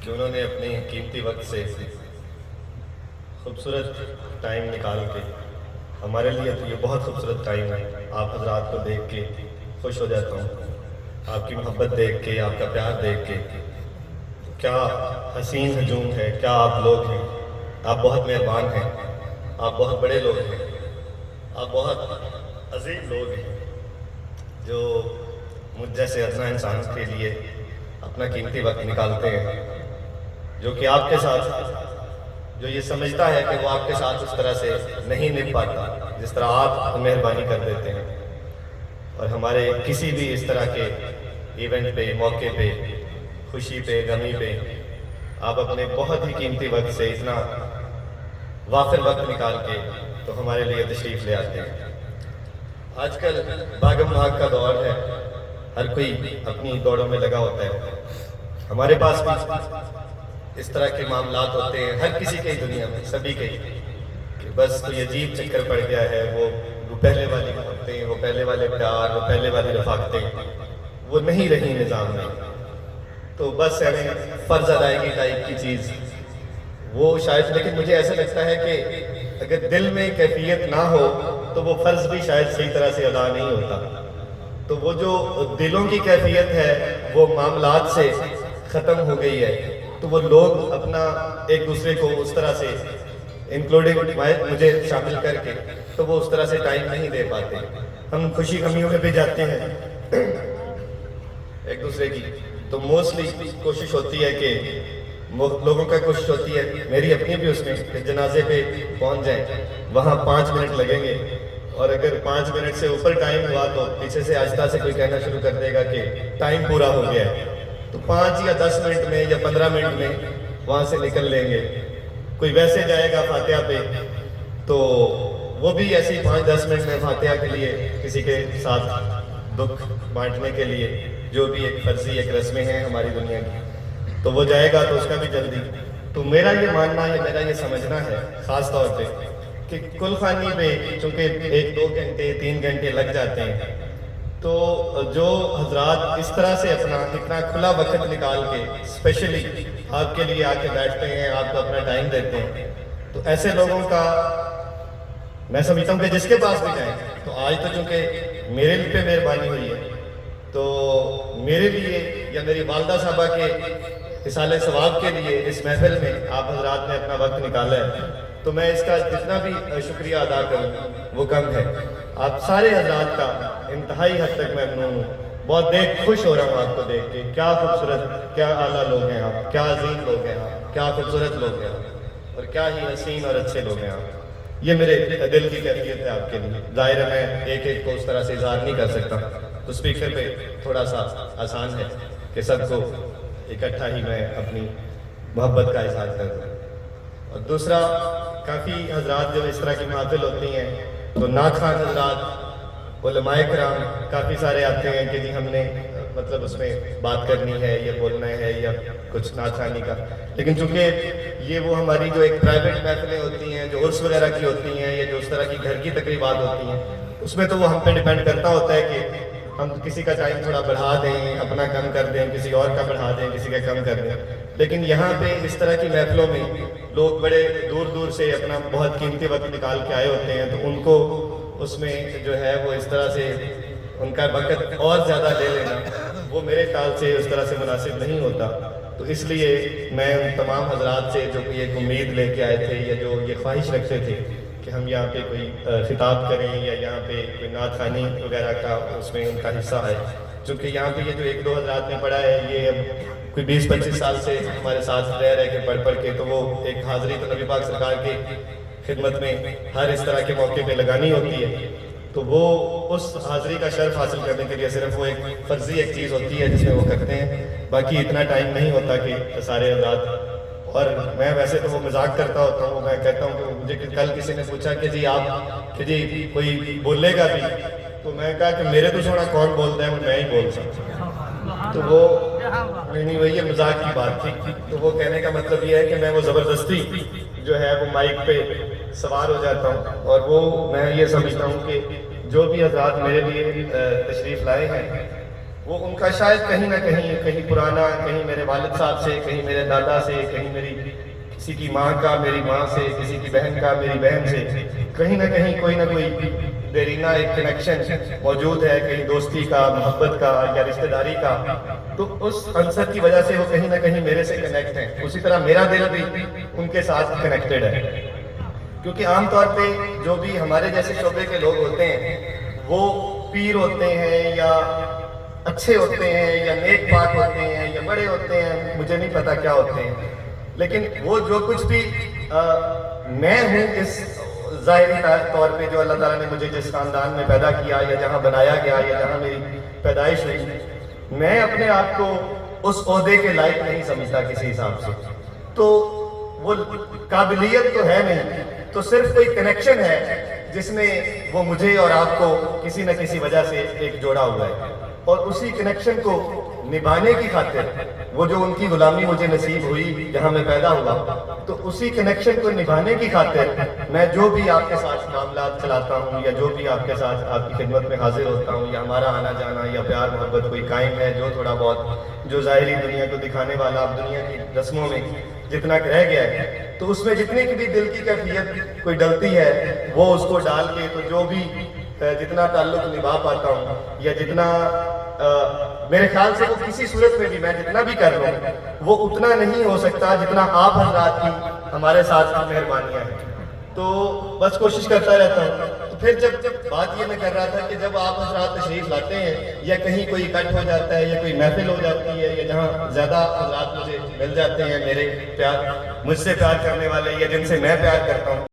کہ انہوں نے اپنے قیمتی وقت سے خوبصورت ٹائم نکال کے ہمارے لیے تو یہ بہت خوبصورت ٹائم ہے. آپ حضرات کو دیکھ کے خوش ہو جاتا ہوں, آپ کی محبت دیکھ کے, آپ کا پیار دیکھ کے. کیا حسین ہجوم ہے, کیا آپ لوگ ہیں. آپ بہت مہربان ہیں, آپ بہت بڑے لوگ ہیں, آپ بہت عظیم لوگ ہیں جو مجھ جیسے ادنا انسان کے لیے اپنا قیمتی وقت نکالتے ہیں, جو کہ آپ کے ساتھ, جو یہ سمجھتا ہے کہ وہ آپ کے ساتھ اس طرح سے نہیں نبھ پاتا جس طرح آپ مہربانی کر دیتے ہیں. اور ہمارے کسی بھی اس طرح کے ایونٹ پہ, موقع پہ, خوشی پہ, غمی پہ آپ اپنے بہت ہی قیمتی وقت سے اتنا وافر وقت نکال کے تو ہمارے لیے تشریف لے آتے ہیں. آج کل بھاگم بھاگ کا دور ہے, ہر کوئی اپنی دوڑوں میں لگا ہوتا ہے. ہمارے پاس بھی اس طرح کے معاملات ہوتے ہیں, ہر کسی کے دنیا میں, سبھی کے, کہ بس کوئی عجیب چکر پڑ گیا ہے. وہ پہلے والی محبتیں, وہ پہلے والے پیار, وہ پہلے والی رفاقتیں وہ نہیں رہی نظام میں. تو بس فرض ادائیگی ٹائپ کی چیز وہ شاید, لیکن مجھے ایسا لگتا ہے کہ اگر دل میں کیفیت نہ ہو تو وہ فرض بھی شاید صحیح طرح سے ادا نہیں ہوتا. تو وہ جو دلوں کی کیفیت ہے وہ معاملات سے ختم ہو گئی ہے. تو وہ لوگ اپنا ایک دوسرے کو اس طرح سے انکلوڈنگ مجھے شامل کر کے تو وہ اس طرح سے ٹائم نہیں دے پاتے. ہم خوشی غمیوں میں بھی جاتے ہیں ایک دوسرے کی, تو موسٹلی کوشش ہوتی ہے کہ لوگوں کا کوشش ہوتی ہے, میری اپنی بھی اس میں, کہ جنازے پہ پہنچ جائیں, وہاں 5 منٹ لگیں گے, اور اگر 5 منٹ سے اوپر ٹائم ہوا تو پیچھے سے آہستہ سے کوئی کہنا شروع کر دے گا کہ ٹائم پورا ہو گیا ہے. تو 5 یا 10 منٹ میں یا 15 منٹ میں وہاں سے نکل لیں گے. کوئی ویسے جائے گا فاتحہ پہ تو وہ بھی ایسی 5-10 منٹ میں فاتحہ کے لیے, کسی کے ساتھ دکھ بانٹنے کے لیے, جو بھی ایک فرضی ایک رسمیں ہیں ہماری دنیا کی, تو وہ جائے گا تو اس کا بھی جلدی. تو میرا یہ ماننا ہے, میرا یہ سمجھنا ہے خاص طور پہ کہ کل خوانی پہ چونکہ 1-2 گھنٹے 3 گھنٹے لگ جاتے ہیں, تو جو حضرات اس طرح سے اپنا اتنا کھلا وقت نکال کے اسپیشلی آپ کے لیے آ کے بیٹھتے ہیں, آپ کو اپنا ٹائم دیتے ہیں, تو ایسے لوگوں کا میں سمجھتا ہوں کہ جس کے پاس بھی جائیں, تو آج تو چونکہ میرے پہ مہربانی ہوئی ہے تو میرے لیے یا میری والدہ صاحبہ کے اصالِ ثواب کے لیے اس محفل میں آپ حضرات نے اپنا وقت نکالا ہے, تو میں اس کا جتنا بھی شکریہ ادا کروں وہ کم ہے. آپ سارے حضرات کا انتہائی حد تک میں ممنون ہوں, بہت خوش ہو رہا ہوں آپ کو دیکھ کے. کیا خوبصورت, کیا اعلیٰ لوگ ہیں آپ, کیا عظیم لوگ ہیں آپ, کیا خوبصورت لوگ ہیں آپ, اور کیا ہی حسین اور اچھے لوگ ہیں آپ. یہ میرے دل کی کیفیت ہے آپ کے لیے. ظاہر ہے میں ایک ایک کو اس طرح سے اظہار نہیں کر سکتا, تو اسپیکر پہ تھوڑا سا آسان ہے کہ سب کو اکٹھا ہی میں اپنی محبت کا اظہار کر دوں. اور دوسرا, کافی حضرات جب اس طرح کی محافل ہوتی ہیں تو ناخوان حضرات, علماء کرام کافی سارے آتے ہیں کہ جی ہم نے مطلب اس میں بات کرنی ہے, یہ بولنا ہے یا کچھ ناخوانی کا. لیکن چونکہ یہ وہ ہماری جو ایک پرائیویٹ محفلیں ہوتی ہیں, جو عرس وغیرہ کی ہوتی ہیں, یا جو اس طرح کی گھر کی تقریبات ہوتی ہیں, اس میں تو وہ ہم پہ ڈیپینڈ کرتا ہوتا ہے کہ ہم کسی کا ٹائم تھوڑا بڑھا دیں, اپنا کم کر دیں, کسی اور کا بڑھا دیں, کسی کا کم کر دیں. لیکن یہاں پہ اس طرح کی محفلوں میں لوگ بڑے دور دور سے اپنا بہت قیمتی وقت نکال کے آئے ہوتے ہیں, تو ان کو اس میں جو ہے وہ اس طرح سے ان کا وقت اور زیادہ لے لینا وہ میرے خیال سے اس طرح سے مناسب نہیں ہوتا. تو اس لیے میں ان تمام حضرات سے جو کہ ایک امید لے کے آئے تھے یا جو یہ خواہش رکھتے تھے کہ ہم یہاں پہ کوئی خطاب کریں یا یہاں پہ کوئی نعت خوانی وغیرہ کا اس میں ان کا حصہ ہے, چونکہ یہاں پہ یہ جو 1-2 حضرات نے پڑھا ہے یہ اب کوئی 20-25 سال سے ہمارے ساتھ رہ کے پڑھ کے, تو وہ ایک حاضری تو نبی پاک سرکار کی خدمت میں ہر اس طرح کے موقع پہ لگانی ہوتی ہے. تو وہ اس حاضری کا شرف حاصل کرنے کے لیے صرف وہ ایک فرضی ایک چیز ہوتی ہے جس میں وہ کرتے ہیں, باقی اتنا ٹائم نہیں ہوتا کہ سارے حضرات. اور میں ویسے تو وہ مذاق کرتا ہوتا ہوں, میں کہتا ہوں کہ مجھے کل کسی نے پوچھا کہ جی آپ کہ جی کوئی بولے گا بھی, تو میں کہا کہ میرے تو چھوڑا کون بولتا ہے, میں ہی بول سکتا ہوں. تو وہ نہیں وہی یہ مذاق کی بات تھی. تو وہ کہنے کا مطلب یہ ہے کہ میں وہ زبردستی جو ہے وہ مائک پہ سوار ہو جاتا ہوں, اور وہ میں یہ سمجھتا ہوں کہ جو بھی حضرات میرے لیے تشریف لائے ہیں وہ ان کا شاید کہیں نہ کہیں پرانا، کہیں میرے والد صاحب سے، کہیں میرے دادا سے، کہیں میری کسی کی ماں کا میری ماں سے، کسی کی بہن کا میری بہن سے، کہیں نہ کہیں کوئی نہ کوئی دیرینہ ایک کنیکشن موجود ہے، کہیں دوستی کا، محبت کا یا رشتہ داری کا. تو اس عنصر کی وجہ سے وہ کہیں نہ کہیں میرے سے کنیکٹ ہیں. اسی طرح میرا دل بھی ان کے ساتھ کنیکٹڈ ہے، کیونکہ عام طور پہ جو بھی ہمارے جیسے شعبے کے لوگ ہوتے ہیں وہ پیر ہوتے ہیں یا اچھے ہوتے ہیں یا نیک پاک ہوتے ہیں یا بڑے ہوتے ہیں، مجھے نہیں پتا کیا ہوتے ہیں، لیکن وہ جو کچھ بھی میں ہوں اس ظاہری طور پہ جو اللہ تعالیٰ نے مجھے جس خاندان میں پیدا کیا یا جہاں بنایا گیا یا جہاں میری پیدائش ہوئی، میں اپنے آپ کو اس عہدے کے لائق نہیں سمجھتا کسی حساب سے. تو وہ قابلیت تو ہے نہیں، تو صرف کوئی کنیکشن ہے جس نے وہ مجھے اور آپ کو کسی نہ کسی وجہ سے ایک جوڑا ہوا ہے، اور اسی کنیکشن کو نبھانے کی خاطر وہ جو ان کی غلامی مجھے نصیب ہوئی جہاں میں پیدا ہوا، تو اسی کنیکشن کو نبھانے کی خاطر میں جو بھی آپ کے ساتھ معاملات چلاتا ہوں یا جو بھی آپ کے ساتھ آپ کی خدمت میں حاضر ہوتا ہوں یا ہمارا آنا جانا یا پیار محبت کوئی قائم ہے، جو تھوڑا بہت جو ظاہری دنیا کو دکھانے والا اب دنیا کی رسموں میں جتنا رہ گیا ہے، تو اس میں جتنی بھی دل کی کیفیت کوئی ڈلتی ہے وہ اس کو ڈال کے تو جو بھی جتنا تعلق نبھا پاتا ہوں یا جتنا میرے خیال سے وہ کسی صورت میں بھی میں جتنا بھی کر لوں وہ اتنا نہیں ہو سکتا جتنا آپ حضرات کی ہمارے ساتھ مہربانیاں ہیں. تو بس کوشش کرتا رہتا ہوں. تو پھر جب بات یہ میں کر رہا تھا کہ جب آپ حضرات تشریف لاتے ہیں یا کہیں کوئی اکٹھ ہو جاتا ہے یا کوئی محفل ہو جاتی ہے یا جہاں زیادہ حضرات مجھے مل جاتے ہیں، میرے مجھ سے پیار کرنے والے یا جن سے میں پیار کرتا ہوں،